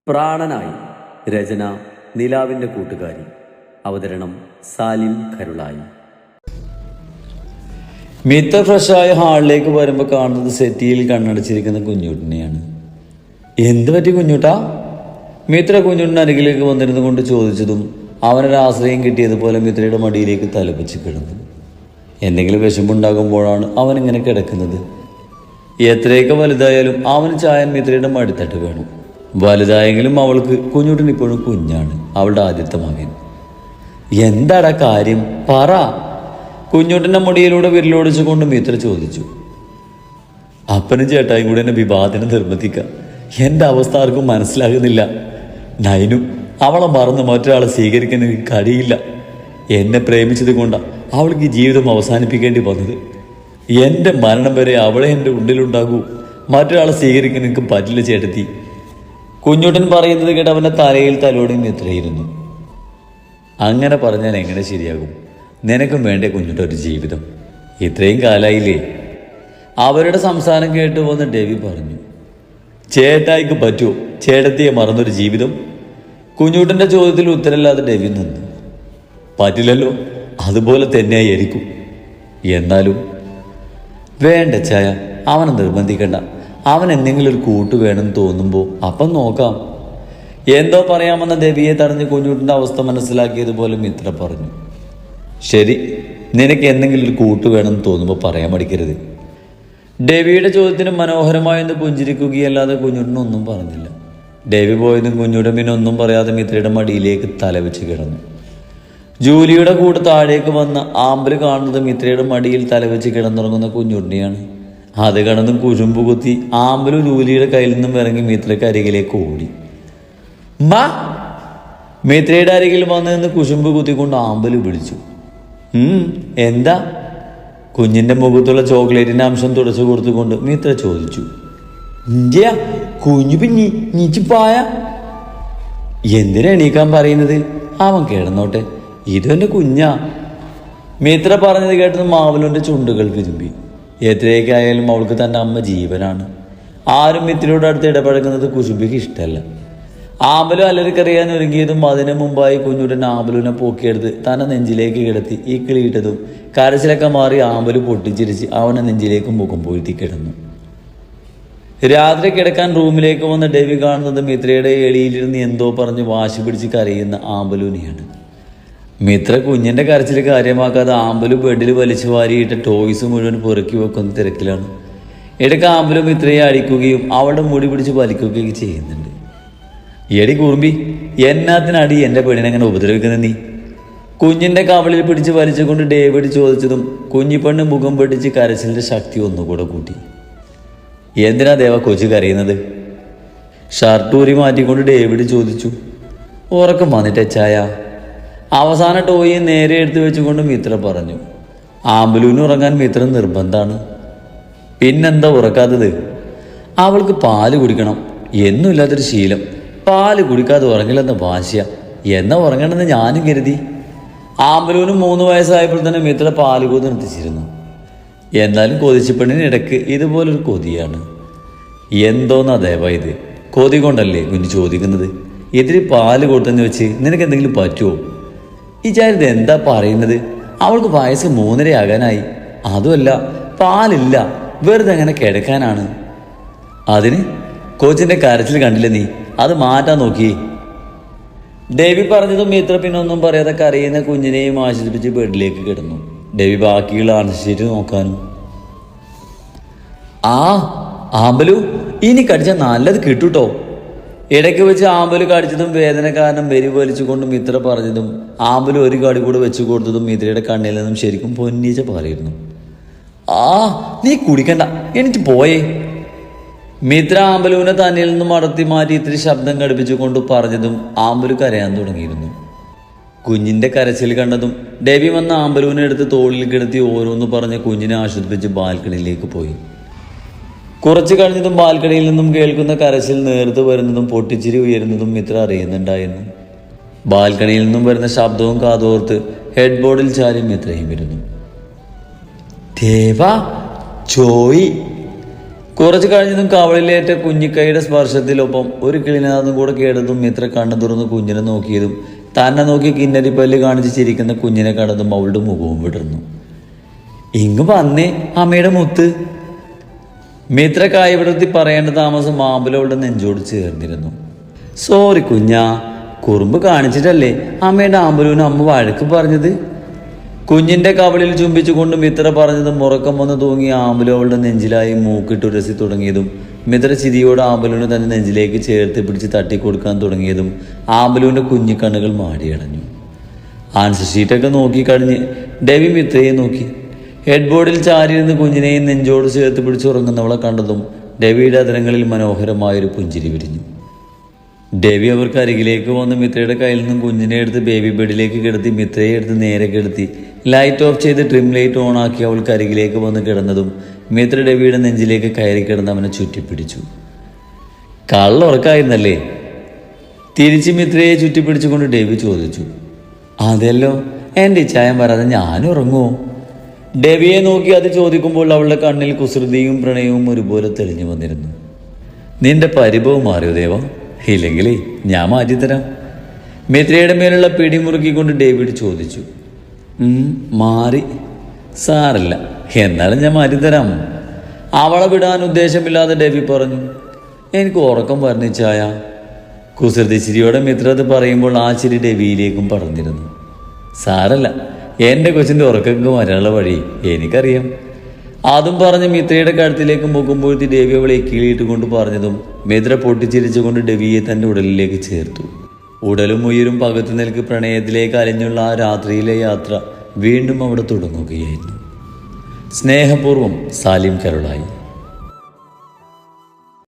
പ്രാണനായി. രചന നിലാവിൻ്റെ കൂട്ടുകാരി. അവതരണം സാലിം കരുളായി. മിത്ത ഫ്രഷായ ഹാളിലേക്ക് വരുമ്പോൾ കാണുന്നത് സെറ്റിയിൽ കണ്ണടച്ചിരിക്കുന്ന കുഞ്ഞുട്ടിനെയാണ്. എന്ത് പറ്റി കുഞ്ഞുട്ടാ? മിത്ര കുഞ്ഞുട്ടിന് അരികിലേക്ക് വന്നിരുന്നു കൊണ്ട് ചോദിച്ചതും അവനൊരാശ്രയം കിട്ടിയതുപോലെ മിത്രയുടെ മടിയിലേക്ക് തലപ്പിച്ച് കിടന്നു. എന്തെങ്കിലും വിശമ്പുണ്ടാകുമ്പോഴാണ് അവനിങ്ങനെ കിടക്കുന്നത്. എത്രയൊക്കെ വലുതായാലും അവന് ചായൻ മിത്രയുടെ മടിത്തട്ട് വേണം. വലുതായെങ്കിലും അവൾക്ക് കുഞ്ഞുട്ടിന് ഇപ്പോഴും കുഞ്ഞാണ്, അവളുടെ ആദ്യത്തെ മകൻ. എന്താടാ കാര്യം പറ? കുഞ്ഞുട്ടിൻ്റെ മുടിയിലൂടെ വിരലോടിച്ചുകൊണ്ട് മിത്ര ചോദിച്ചു. അപ്പനും ചേട്ടായും കൂടെ എന്നെ വിവാഹത്തിന് നിർബന്ധിക്കാം. എൻ്റെ അവസ്ഥ ആർക്കും മനസ്സിലാകുന്നില്ല. നൈനു അവളെ മറന്ന് മറ്റൊരാളെ സ്വീകരിക്കാൻ എനിക്ക് കഴിയില്ല. എന്നെ പ്രേമിച്ചത് കൊണ്ടാണ് അവൾക്ക് ജീവിതം അവസാനിപ്പിക്കേണ്ടി വന്നത്. എൻ്റെ മരണം വരെ അവളെ എൻ്റെ ഉള്ളിലുണ്ടാകൂ. മറ്റൊരാളെ സ്വീകരിക്കാൻ എനിക്ക് പറ്റില്ല ചേട്ടത്തി. കുഞ്ഞുട്ടൻ പറയുന്നത് കേട്ട് അവൻ്റെ തലയിൽ തലോടിയും മിത്രയിരുന്നു. അങ്ങനെ പറഞ്ഞാൽ എങ്ങനെ ശരിയാകും? നിനക്കും വേണ്ടേ കുഞ്ഞുട്ട ഒരു ജീവിതം? ഇത്രയും കാലായില്ലേ? അവരുടെ സംസാരം കേട്ട് വന്ന് ഡെവി പറഞ്ഞു. ചേട്ടായിക്ക് പറ്റുമോ ചേട്ടത്തിയെ മറന്നൊരു ജീവിതം? കുഞ്ഞുട്ടൻ്റെ ചോദ്യത്തിൽ ഉത്തരമില്ലാതെ ഡെവി നിന്നു. പറ്റില്ലല്ലോ, അതുപോലെ തന്നെയായിരിക്കും. എന്നാലും വേണ്ട ചായ, അവനെ നിർബന്ധിക്കണ്ട. അവൻ എന്തെങ്കിലും ഒരു കൂട്ട് വേണമെന്ന് തോന്നുമ്പോൾ അപ്പം നോക്കാം. എന്തോ പറയാമെന്ന ദേവിയെ തടഞ്ഞ് കുഞ്ഞുട്ടിൻ്റെ അവസ്ഥ മനസ്സിലാക്കിയതുപോലെ മിത്ര പറഞ്ഞു. ശരി, നിനക്ക് എന്തെങ്കിലും ഒരു കൂട്ട് വേണമെന്ന് തോന്നുമ്പോൾ പറയാൻ മടിക്കരുത്. ഡേവിയുടെ ചോദ്യത്തിന് മനോഹരമായെന്ന് പുഞ്ചിരിക്കുകയല്ലാതെ കുഞ്ഞുട്ടിനൊന്നും പറഞ്ഞില്ല. ഡേവി പോയതും കുഞ്ഞുട്ടൻ പിന്നെ ഒന്നും പറയാതെ മിത്രയുടെ മടിയിലേക്ക് തലവെച്ച് കിടന്നു. ജൂലിയുടെ കൂടെ താഴേക്ക് വന്ന ആമ്പല് കാണുന്നത് മിത്രയുടെ മടിയിൽ തലവെച്ച് കിടന്നുറങ്ങുന്ന കുഞ്ഞുട്ടിനെയാണ്. അത് കടന്നും കുഴുമ്പ് കുത്തി ആമ്പലു ജൂലിയുടെ കയ്യിൽ നിന്നും ഇറങ്ങി മിത്രയ്ക്ക് അരികിലേക്ക് ഓടി. മാ! മിത്രയുടെ അരികിൽ വന്നു നിന്ന് കുശുമ്പ് കുത്തിക്കൊണ്ട് ആമ്പല് വിളിച്ചു. എന്താ? കുഞ്ഞിൻ്റെ മുഖത്തുള്ള ചോക്ലേറ്റിൻ്റെ അംശം തുടച്ചു കൊടുത്തുകൊണ്ട് മിത്ര ചോദിച്ചു. ഇന്ത്യ കുഞ്ഞു പിഞ്ഞി നീച്ചിപ്പായ. എന്തിനാ എണീക്കാൻ പറയുന്നത്? അവൻ കിടന്നോട്ടെ, ഇതും എൻ്റെ കുഞ്ഞാ. മിത്ര പറഞ്ഞത് കേട്ടത് മാവലുവിൻ്റെ ചുണ്ടുകൾ വിരുമ്പി. എത്രയൊക്കെ ആയാലും അവൾക്ക് തൻ്റെ അമ്മ ജീവനാണ്. ആരും മിത്രയോട് അടുത്ത് ഇടപഴകുന്നത് കുശുമ്പിക്ക് ഇഷ്ടമല്ല. ആമ്പലു അലറിക്കറിയാൻ ഒരുങ്ങിയതും അതിനു മുമ്പായി കുഞ്ഞുടൻ ആമ്പലുവിനെ പൊക്കിയെടുത്ത് തന്നെ നെഞ്ചിലേക്ക് കിടത്തി ഈ കിളിയിട്ടതും കരച്ചിലൊക്കെ മാറി ആമ്പലു പൊട്ടിച്ചിരിച്ച് അവനെ നെഞ്ചിലേക്ക് മുഖം പൊഴുത്തി കിടന്നു. രാത്രി കിടക്കാൻ റൂമിലേക്ക് വന്ന ഡെവി കാണുന്നത് മിത്രയുടെ എളിയിലിരുന്ന് എന്തോ പറഞ്ഞ് വാശി പിടിച്ച് കരയുന്ന ആമ്പലുവിനെയാണ്. മിത്ര കുഞ്ഞിൻ്റെ കരച്ചിൽ കാര്യമാക്കാതെ ആമ്പലു ബെഡിൽ വലിച്ചു വാരിയിട്ട് ടോയ്സ് മുഴുവൻ പുറക്കി വെക്കുന്ന തിരക്കിലാണ്. ഇടയ്ക്ക് ആമ്പലു മിത്രയെ അടിക്കുകയും അവളുടെ മുടി പിടിച്ച് വലിക്കുകയും ചെയ്യുന്നുണ്ട്. എടി കുറുമ്പി, എന്നാത്തിനടി എൻ്റെ പെണ്ണിനെങ്ങനെ ഉപദ്രവിക്കുന്നത് നീ? കുഞ്ഞിൻ്റെ കവളിൽ പിടിച്ച് വലിച്ചുകൊണ്ട് ഡേവിഡ് ചോദിച്ചതും കുഞ്ഞിപ്പെണ്ണ് മുഖം പൊട്ടിച്ച് കരച്ചിലിൻ്റെ ശക്തി ഒന്നുകൂടെ കൂട്ടി. എന്തിനാ ദേവ കൊച്ചു കരയുന്നത്? ഷർട്ടൂരി മാറ്റിക്കൊണ്ട് ഡേവിഡ് ചോദിച്ചു. ഉറക്കം വന്നിട്ടേ ചായ. അവസാന ടോയി നേരെ എടുത്തു വെച്ചുകൊണ്ട് മിത്ര പറഞ്ഞു. ആമ്പലൂന് ഉറങ്ങാൻ മിത്ര നിർബന്ധമാണ്. പിന്നെന്താ ഉറക്കാത്തത്? അവൾക്ക് പാല് കുടിക്കണം, എന്നുമില്ലാത്തൊരു ശീലം. പാല് കുടിക്കാതെ ഉറങ്ങില്ലെന്ന വാശിയ. എന്നാ ഉറങ്ങണമെന്ന് ഞാനും കരുതി. ആമ്പലൂന് 3 വയസ്സായപ്പോൾ തന്നെ മിത്ര പാല് കൊതി നിർത്തിച്ചിരുന്നു. എന്നാലും കൊതിച്ചപ്പെണ്ണിന് ഇടയ്ക്ക് ഇതുപോലൊരു കൊതിയാണ്. എന്തോന്നാ ദേവ ഇത്? കൊതി കൊണ്ടല്ലേ കുഞ്ഞ് ചോദിക്കുന്നത്? ഇതിൽ പാല് കൊടുത്തെന്ന് വെച്ച് നിനക്ക് എന്തെങ്കിലും പറ്റുമോ? ഈ ചാരിത് എന്താ പറയുന്നത്? അവൾക്ക് വയസ്സ് 3.5 ആകാനായി. അതുമല്ല, പാലില്ല, വെറുതെ അങ്ങനെ കിടക്കാനാണ്. അതിന് കോച്ചിൻ്റെ കരച്ചിൽ കണ്ടില്ല നീ? അത് മാറ്റാൻ നോക്കി. ഡേവി പറഞ്ഞതും മിത്ര പിന്നെ ഒന്നും പറയാതെ കരയുന്ന കുഞ്ഞിനെയും ആശ്വസിപ്പിച്ച് ബെഡിലേക്ക് കിടന്നു. ഡേവി ബാക്കിയുള്ള അനുസരിച്ച് നോക്കാനും. ആമ്പലു ഇനി കടിച്ചാൽ നല്ലത് കിട്ടൂട്ടോ. ഇടയ്ക്ക് വെച്ച് ആമ്പല് കടിച്ചതും വേദന കാരണം വെരി വലിച്ചുകൊണ്ടും മിത്ര പറഞ്ഞതും ആമ്പല് ഒരു കടി കൂടെ വെച്ചു കൊടുത്തതും മിത്രയുടെ കണ്ണിൽ നിന്നും ശരിക്കും പൊന്നീച്ച പാറിയിരുന്നു. നീ കുടിക്കണ്ട, എനിക്ക് പോയേ. മിത്ര ആമ്പലുവിനെ തന്നിൽ നിന്നും അടർത്തി മാറ്റി ഇത്തിരി ശബ്ദം ഘടിപ്പിച്ചുകൊണ്ട് പറഞ്ഞതും ആമ്പലു കരയാൻ തുടങ്ങിയിരുന്നു. കുഞ്ഞിൻ്റെ കരച്ചിൽ കണ്ടതും ഡെവി വന്ന ആമ്പലുവിനെ എടുത്ത് തോളിൽ കിടത്തി ഓരോന്ന് പറഞ്ഞ് കുഞ്ഞിനെ ആശ്വസിപ്പിച്ച് ബാൽക്കണിയിലേക്ക് പോയി. കുറച്ച് കഴിഞ്ഞതും ബാൽക്കണിയിൽ നിന്നും കേൾക്കുന്ന കരച്ചിൽ നേർത്ത് വരുന്നതും പൊട്ടിച്ചിരി ഉയരുന്നതും മിത്ര അറിയുന്നുണ്ടായിരുന്നു. ബാൽക്കണിയിൽ നിന്നും വരുന്ന ശബ്ദവും കാതോർത്ത് ഹെഡ് ബോർഡിൽ ചാരി മിത്രയും വരുന്നു. ദേവ, ജോയി, കുറച്ച് കഴിഞ്ഞതും കവളിലേറ്റ കുഞ്ഞിക്കൈയുടെ സ്പർശത്തിലൊപ്പം ഒരു കിളിനാഥം കൂടെ കേട്ടതും മിത്ര കണ്ണു തുറന്ന് കുഞ്ഞിനെ നോക്കിയതും തന്നെ നോക്കി കിന്നരിപ്പല്ല് കാണിച്ച് ചിരിക്കുന്ന കുഞ്ഞിനെ കണ്ടതും അവളുടെ മുഖവും വിടർന്നു. ഇങ്ങ് വന്നേ അമ്മയുടെ മുത്ത്. മിത്ര കായവിടർത്തി പറയേണ്ട താമസം ആമ്പലവളുടെ നെഞ്ചോട് ചേർന്നിരുന്നു. സോറി കുഞ്ഞാ, കുറുമ്പ് കാണിച്ചിട്ടല്ലേ അമ്മയുടെ ആമ്പലൂന് അമ്മ വഴക്ക് പറഞ്ഞത്. കുഞ്ഞിന്റെ കവളിൽ ചുംബിച്ചുകൊണ്ട് മിത്ര പറഞ്ഞതും ഉറക്കം വന്ന് തൂങ്ങി ആമ്പലു അവളുടെ നെഞ്ചിലായി മൂക്കിട്ടുരസി തുടങ്ങിയതും മിത്ര ചിരിയോട് ആമ്പലൂന് തന്നെ നെഞ്ചിലേക്ക് ചേർത്ത് പിടിച്ച് തട്ടിക്കൊടുക്കാൻ തുടങ്ങിയതും ആമ്പലൂന്റെ കുഞ്ഞിക്കണ്ണുകൾ മാടിയടഞ്ഞു. ആൻസർ ഷീറ്റൊക്കെ നോക്കിക്കഴിഞ്ഞ് ഡെവി മിത്രയെ നോക്കി. ഹെഡ് ബോർഡിൽ ചാരിയിരുന്ന് കുഞ്ഞിനെയും നെഞ്ചോട് ചേർത്ത് പിടിച്ചുറങ്ങുന്നവളെ കണ്ടതും ഡെവിയുടെ അതിരങ്ങളിൽ മനോഹരമായൊരു പുഞ്ചിരി വിരിഞ്ഞു. ഡെവി അവർക്ക് അരികിലേക്ക് വന്ന് മിത്രയുടെ കയ്യിൽ നിന്നും കുഞ്ഞിനെ എടുത്ത് ബേബി ബെഡിലേക്ക് കിടത്തി മിത്രയെ എടുത്ത് നേരെ കിടത്തി ലൈറ്റ് ഓഫ് ചെയ്ത് ട്രിം ലൈറ്റ് ഓൺ ആക്കി അവൾക്ക് അരികിലേക്ക് വന്ന് കിടന്നതും മിത്ര ഡെവിയുടെ നെഞ്ചിലേക്ക് കയറി കിടന്ന് അവനെ ചുറ്റിപ്പിടിച്ചു. കള്ളുറക്കായിരുന്നല്ലേ? തിരിച്ച് മിത്രയെ ചുറ്റിപ്പിടിച്ചുകൊണ്ട് ഡെവി ചോദിച്ചു. അതെല്ലോ, എൻ്റെ ഇച്ഛായം പറയാതെ ഞാനും ഉറങ്ങുമോ? ഡെവിയെ നോക്കി അത് ചോദിക്കുമ്പോൾ അവളുടെ കണ്ണിൽ കുസൃതിയും പ്രണയവും ഒരുപോലെ തെളിഞ്ഞു വന്നിരുന്നു. നിന്റെ പരിഭവം മാറിയോ ദേവ? ഇല്ലെങ്കിലേ ഞാൻ മാറ്റിത്തരാം. മിത്രയുടെ മേലുള്ള പിടിമുറുക്കിക്കൊണ്ട് ഡേവിഡ് ചോദിച്ചു. മാറി സാറില്ല, എന്നാലും ഞാൻ മാറ്റിത്തരാം. അവളെ വിടാൻ ഉദ്ദേശമില്ലാതെ ഡെവി പറഞ്ഞു. എനിക്ക് ഉറക്കം പറഞ്ഞു ചായ. കുസൃതി ചിരിയോടെ മിത്ര അത് പറയുമ്പോൾ ആ ചിരി ഡെവിയിലേക്കും പടർന്നിരുന്നു. സാരല്ല, എൻ്റെ കൊച്ചിൻ്റെ ഉറക്കൊക്കെ വരാനുള്ള വഴി എനിക്കറിയാം. അതും പറഞ്ഞ് മിത്രയുടെ കഴുത്തിലേക്ക് മുഖമ്പൊഴുത്തി ഡെവി അവളെ കീഴിയിട്ട് കൊണ്ട് പറഞ്ഞതും മിത്ര പൊട്ടിച്ചിരിച്ചുകൊണ്ട് ഡെവിയെ തൻ്റെ ഉടലിലേക്ക് ചേർത്തു. ഉടലും ഉയരും പകത്തു നിൽക്ക് പ്രണയത്തിലേക്ക് അലഞ്ഞുള്ള ആ രാത്രിയിലെ യാത്ര വീണ്ടും അവിടെ തുടങ്ങുകയായിരുന്നു. സ്നേഹപൂർവ്വം സാലിം കരുളായി.